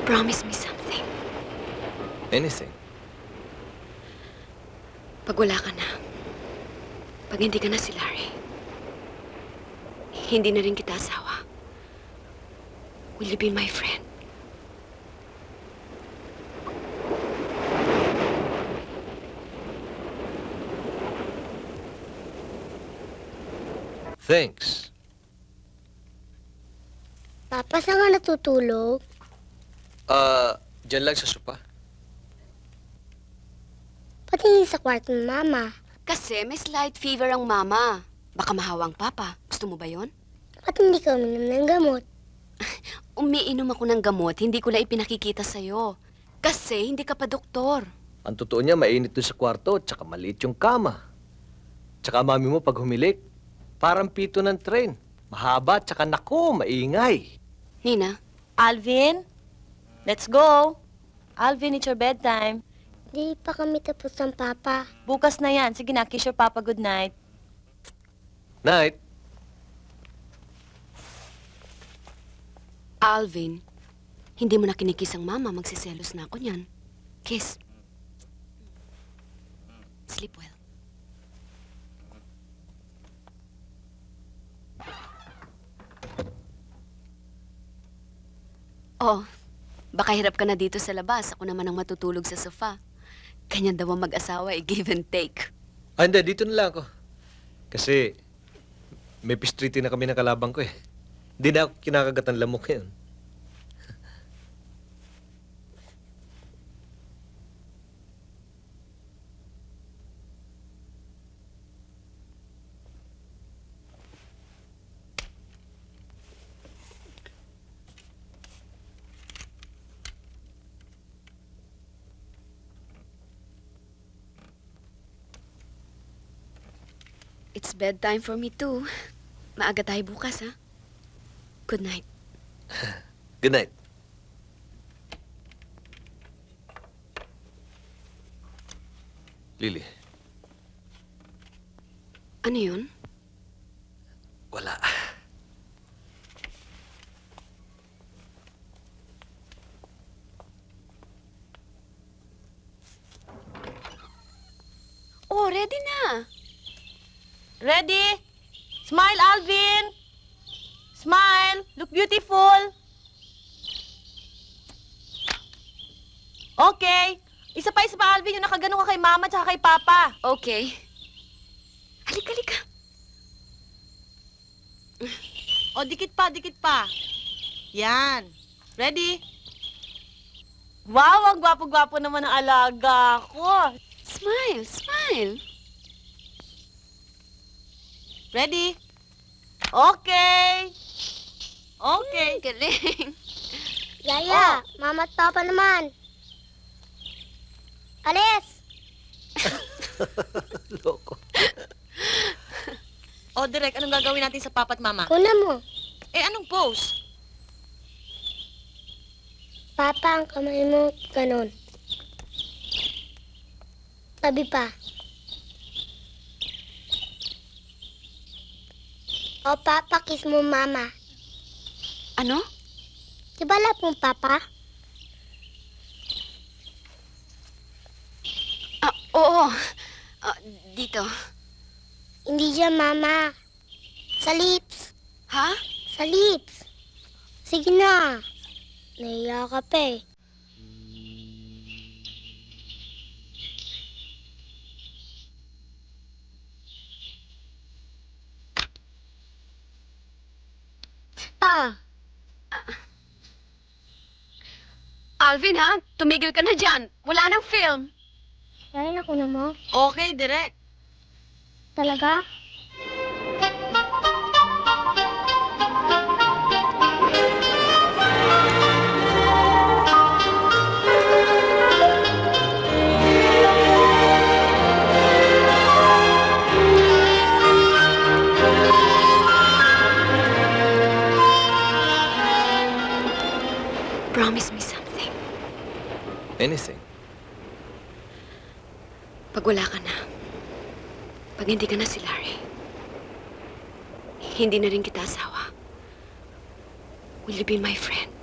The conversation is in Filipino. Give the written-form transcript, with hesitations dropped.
Promise me something. Anything. Pag wala ka na, pag hindi ka na si Larry, hindi na rin kita asawa. Will you be my friend? Thanks. Papa, saan ka natutulog? Diyan lang sa sopa. Patingin sa kwarto ng Mama. Kasi may slight fever ang mama. Baka mahawang papa. Gusto mo ba yon? Ba't hindi ka uminom ng gamot? Umiinom ako ng gamot, hindi ko na ipinakikita sa'yo. Kasi hindi ka pa doktor. Ang totoo niya, mainit doon sa kwarto, tsaka maliit yung kama. Tsaka mami mo pag humilik, parang pito ng train. Mahaba, tsaka naku, maingay. Nina, Alvin, let's go. Alvin, it's your bedtime. Di pa kami tapos ng Papa. Bukas na yan. Sige na, kiss your papa good night. Night. Alvin, hindi mo na kinikis ang mama, magsiselos na ako niyan. Kiss. Sleep well. Oh, baka hirap ka na dito sa labas. Ako naman ang matutulog sa sofa. Ganyan daw ang mag-asawa, give and take. Hindi, dito na lang ako. Kasi, may pistriti na kami ng kalabang ko eh. Hindi na ako kinakagat ng lamok ngayon. It's bedtime for me too. Maaga tayo bukas, ha? Good night. Good night. Lily, Ano yun? wala. Oh, ready na. Ready? Smile, Alvin. Smile. Look beautiful. Okay. Isa pa, Alvin. Yung nakaganon ka kay Mama at kay Papa. Okay. Halika, halika. O, dikit pa, dikit pa. Yan. Ready? Wow, ang gwapo-gwapo naman ang alaga ko. Smile, smile. Ready? Okay. Okay. Galing. Yaya, Mama at Papa naman. Alis! Loko. O, Direk, anong gagawin natin sa Papa at Mama? Kuna mo. Eh, anong pose? Papa, ang kamay mo, ganun. Tabi pa. O, Papa, kiss mo, Mama. Ano? Di ba love mo, Papa? Oo. Dito. Hindi dyan, Mama. Sa lips. Ha? Sa lips. Sige na. Nahiya ka pa eh. Pa, Alvin, ha? Tumigil ka na dyan. Wala nang film. kaya na kuna mo. Okay, Direk. Talaga? Promise me something. Anything. Pag wala ka na, pag hindi ka na si Larry, hindi na rin kita asawa. Will you be my friend?